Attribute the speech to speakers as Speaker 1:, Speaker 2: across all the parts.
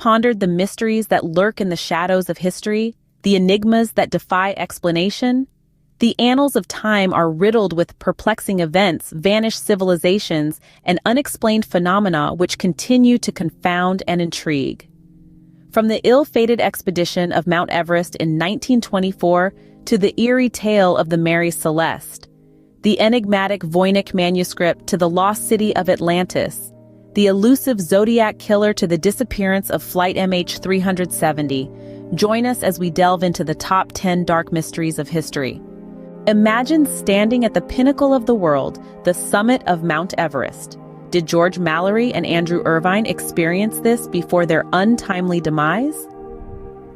Speaker 1: pondered the mysteries that lurk in the shadows of history, the enigmas that defy explanation? The annals of time are riddled with perplexing events, vanished civilizations, and unexplained phenomena which continue to confound and intrigue. From the ill-fated expedition of Mount Everest in 1924 to the eerie tale of the Mary Celeste, the enigmatic Voynich manuscript to the lost city of Atlantis, the elusive Zodiac killer to the disappearance of Flight MH370, join us as we delve into the top 10 dark mysteries of history. Imagine standing at the pinnacle of the world, the summit of Mount Everest. Did George Mallory and Andrew Irvine experience this before their untimely demise?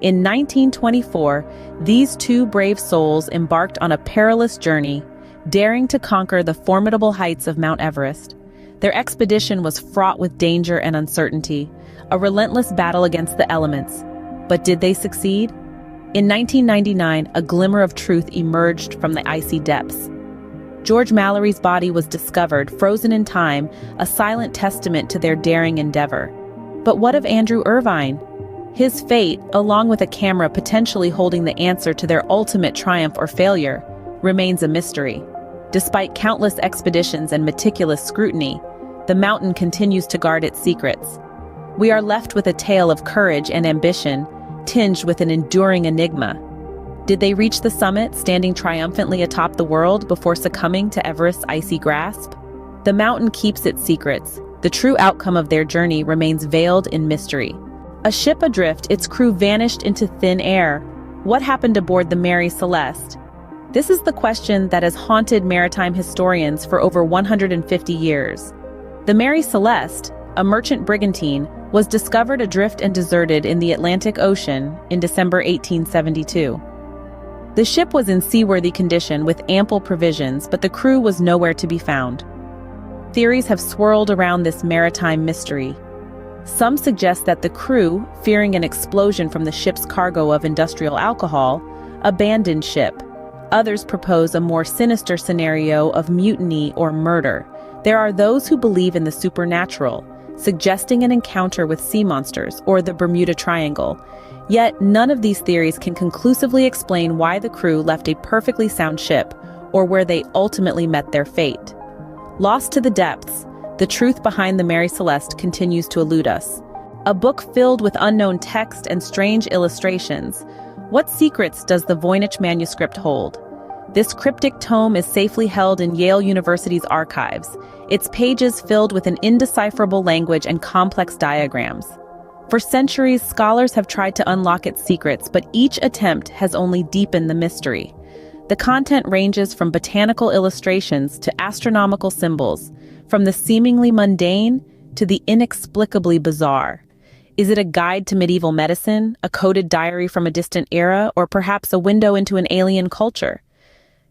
Speaker 1: In 1924, these two brave souls embarked on a perilous journey, daring to conquer the formidable heights of Mount Everest. Their expedition was fraught with danger and uncertainty, a relentless battle against the elements. But did they succeed? In 1999, a glimmer of truth emerged from the icy depths. George Mallory's body was discovered, frozen in time, a silent testament to their daring endeavor. But what of Andrew Irvine? His fate, along with a camera potentially holding the answer to their ultimate triumph or failure, remains a mystery. Despite countless expeditions and meticulous scrutiny, the mountain continues to guard its secrets. We are left with a tale of courage and ambition, tinged with an enduring enigma. Did they reach the summit, standing triumphantly atop the world before succumbing to Everest's icy grasp? The mountain keeps its secrets. The true outcome of their journey remains veiled in mystery. A ship adrift, its crew vanished into thin air. What happened aboard the Mary Celeste? This is the question that has haunted maritime historians for over 150 years. The Mary Celeste, a merchant brigantine, was discovered adrift and deserted in the Atlantic Ocean in December 1872. The ship was in seaworthy condition with ample provisions, but the crew was nowhere to be found. Theories have swirled around this maritime mystery. Some suggest that the crew, fearing an explosion from the ship's cargo of industrial alcohol, abandoned ship. Others propose a more sinister scenario of mutiny or murder. There are those who believe in the supernatural, suggesting an encounter with sea monsters or the Bermuda Triangle. Yet none of these theories can conclusively explain why the crew left a perfectly sound ship or where they ultimately met their fate. Lost to the depths, the truth behind the Mary Celeste continues to elude us. A book filled with unknown text and strange illustrations. What secrets does the Voynich manuscript hold? This cryptic tome is safely held in Yale University's archives, its pages filled with an indecipherable language and complex diagrams. For centuries, scholars have tried to unlock its secrets, but each attempt has only deepened the mystery. The content ranges from botanical illustrations to astronomical symbols, from the seemingly mundane to the inexplicably bizarre. Is it a guide to medieval medicine, a coded diary from a distant era, or perhaps a window into an alien culture?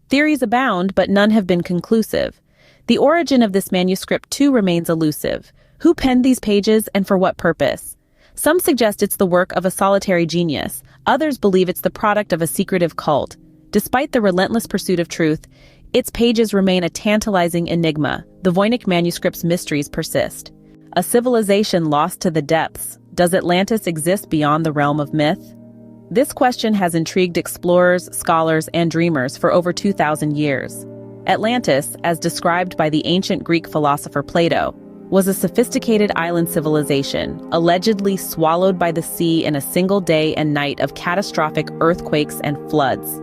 Speaker 1: Theories abound, but none have been conclusive. The origin of this manuscript, too, remains elusive. Who penned these pages and for what purpose? Some suggest it's the work of a solitary genius. Others believe it's the product of a secretive cult. Despite the relentless pursuit of truth, its pages remain a tantalizing enigma. The Voynich manuscript's mysteries persist. A civilization lost to the depths. Does Atlantis exist beyond the realm of myth? This question has intrigued explorers, scholars, and dreamers for over 2,000 years. Atlantis, as described by the ancient Greek philosopher Plato, was a sophisticated island civilization, allegedly swallowed by the sea in a single day and night of catastrophic earthquakes and floods.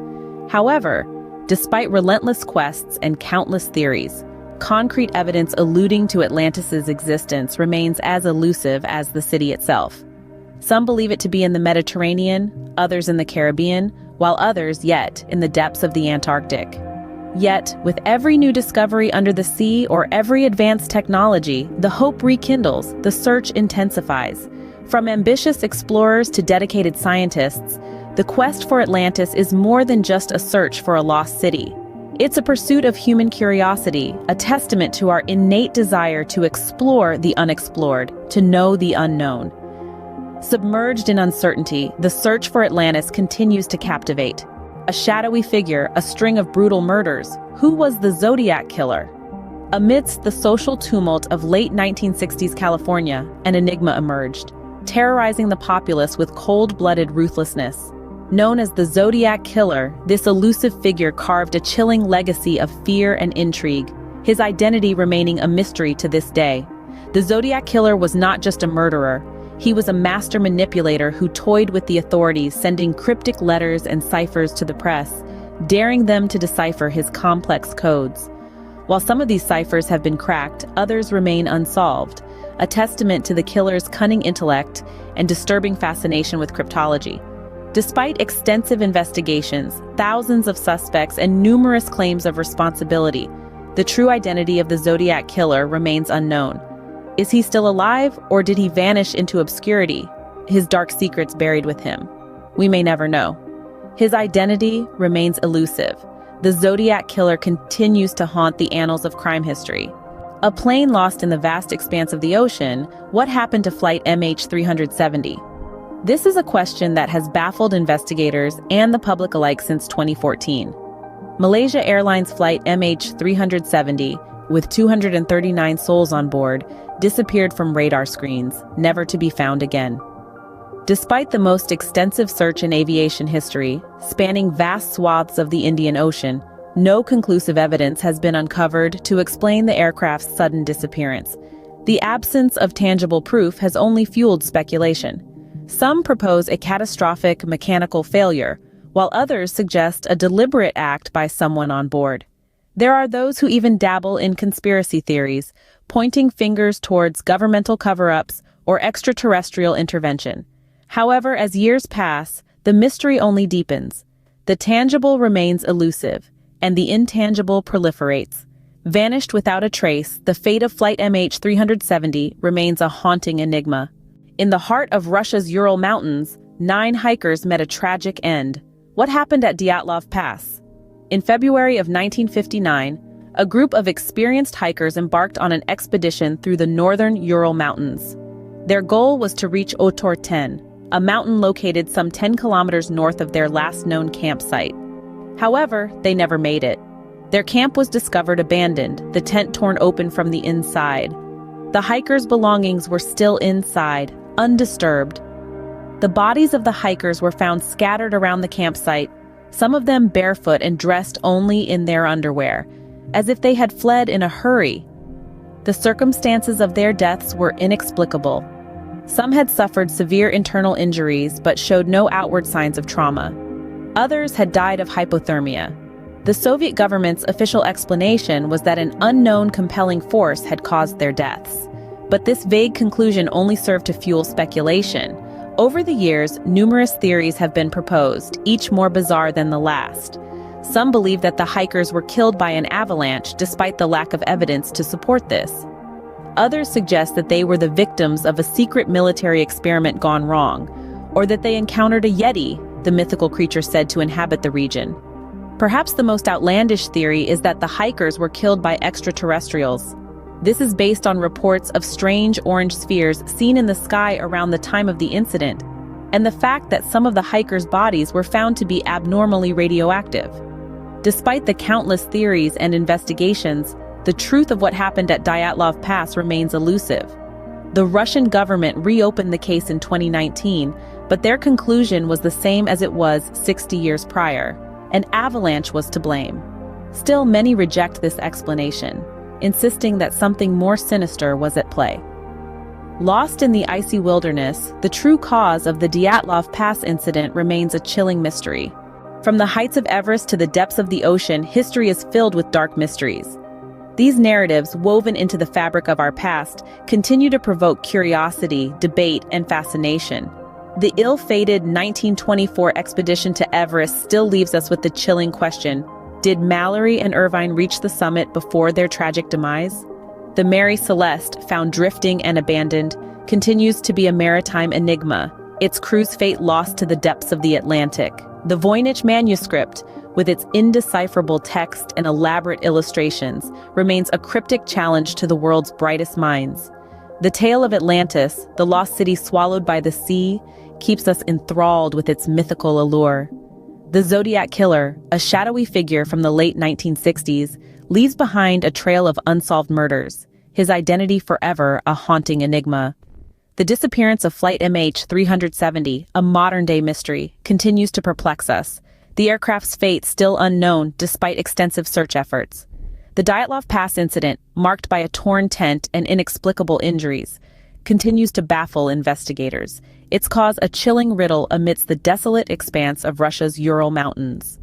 Speaker 1: However, despite relentless quests and countless theories, concrete evidence alluding to Atlantis's existence remains as elusive as the city itself. Some believe it to be in the Mediterranean, others in the Caribbean, while others yet in the depths of the Antarctic. Yet, with every new discovery under the sea or every advanced technology, the hope rekindles, the search intensifies. From ambitious explorers to dedicated scientists, the quest for Atlantis is more than just a search for a lost city. It's a pursuit of human curiosity, a testament to our innate desire to explore the unexplored, to know the unknown. Submerged in uncertainty, the search for Atlantis continues to captivate. A shadowy figure, a string of brutal murders. Who was the Zodiac killer? Amidst the social tumult of late 1960s California, an enigma emerged. terrorizing the populace with cold-blooded ruthlessness. Known as the Zodiac Killer, this elusive figure carved a chilling legacy of fear and intrigue, his identity remaining a mystery to this day. The Zodiac Killer was not just a murderer. He was a master manipulator who toyed with the authorities, sending cryptic letters and ciphers to the press, daring them to decipher his complex codes. While some of these ciphers have been cracked, others remain unsolved, a testament to the killer's cunning intellect and disturbing fascination with cryptology. Despite extensive investigations, thousands of suspects, and numerous claims of responsibility, the true identity of the Zodiac Killer remains unknown. Is he still alive, or did he vanish into obscurity, his dark secrets buried with him? We may never know. His identity remains elusive. The Zodiac Killer continues to haunt the annals of crime history. A plane lost in the vast expanse of the ocean, what happened to flight MH370? This is a question that has baffled investigators and the public alike since 2014. Malaysia Airlines flight MH370, with 239 souls on board, disappeared from radar screens, never to be found again. Despite the most extensive search in aviation history, spanning vast swaths of the Indian Ocean, no conclusive evidence has been uncovered to explain the aircraft's sudden disappearance. The absence of tangible proof has only fueled speculation. Some propose a catastrophic mechanical failure, while others suggest a deliberate act by someone on board. There are those who even dabble in conspiracy theories, pointing fingers towards governmental cover-ups or extraterrestrial intervention. However, as years pass, the mystery only deepens. The tangible remains elusive, and the intangible proliferates. Vanished without a trace, the fate of Flight MH370 remains a haunting enigma. In the heart of Russia's Ural Mountains, 9 hikers met a tragic end. What happened at Dyatlov Pass? In February of 1959, a group of experienced hikers embarked on an expedition through the northern Ural Mountains. Their goal was to reach Otor 10, a mountain located some 10 kilometers north of their last known campsite. However, they never made it. Their camp was discovered abandoned, the tent torn open from the inside. The hikers' belongings were still inside, undisturbed. The bodies of the hikers were found scattered around the campsite, some of them barefoot and dressed only in their underwear, as if they had fled in a hurry. The circumstances of their deaths were inexplicable. Some had suffered severe internal injuries but showed no outward signs of trauma. Others had died of hypothermia. The Soviet government's official explanation was that an unknown compelling force had caused their deaths. But this vague conclusion only served to fuel speculation. Over the years, numerous theories have been proposed, each more bizarre than the last. Some believe that the hikers were killed by an avalanche despite the lack of evidence to support this. Others suggest that they were the victims of a secret military experiment gone wrong, or that they encountered a Yeti, the mythical creature said to inhabit the region. Perhaps the most outlandish theory is that the hikers were killed by extraterrestrials. This is based on reports of strange orange spheres seen in the sky around the time of the incident, and the fact that some of the hikers' bodies were found to be abnormally radioactive. Despite the countless theories and investigations, the truth of what happened at Dyatlov Pass remains elusive. The Russian government reopened the case in 2019, but their conclusion was the same as it was 60 years prior. An avalanche was to blame. Still, many reject this explanation, insisting that something more sinister was at play. Lost in the icy wilderness, the true cause of the Dyatlov Pass incident remains a chilling mystery. From the heights of Everest to the depths of the ocean, history is filled with dark mysteries. These narratives, woven into the fabric of our past, continue to provoke curiosity, debate, and fascination. The ill-fated 1924 expedition to Everest still leaves us with the chilling question: did Mallory and Irvine reach the summit before their tragic demise? The Mary Celeste, found drifting and abandoned, continues to be a maritime enigma, its crew's fate lost to the depths of the Atlantic. The Voich Manuscript, with its indecipherable text and elaborate illustrations, remains a cryptic challenge to the world's brightest minds. The tale of Atlantis, the lost city swallowed by the sea, keeps us enthralled with its mythical allure. The Zodiac Killer, a shadowy figure from the late 1960s, leaves behind a trail of unsolved murders, his identity forever a haunting enigma. The disappearance of Flight MH370, a modern-day mystery, continues to perplex us. The aircraft's fate still unknown despite extensive search efforts. The Dyatlov Pass incident, marked by a torn tent and inexplicable injuries, continues to baffle investigators. Its cause a chilling riddle amidst the desolate expanse of Russia's Ural Mountains.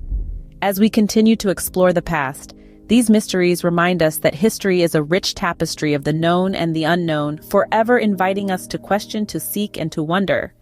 Speaker 1: As we continue to explore the past, these mysteries remind us that history is a rich tapestry of the known and the unknown, forever inviting us to question, to seek, and to wonder.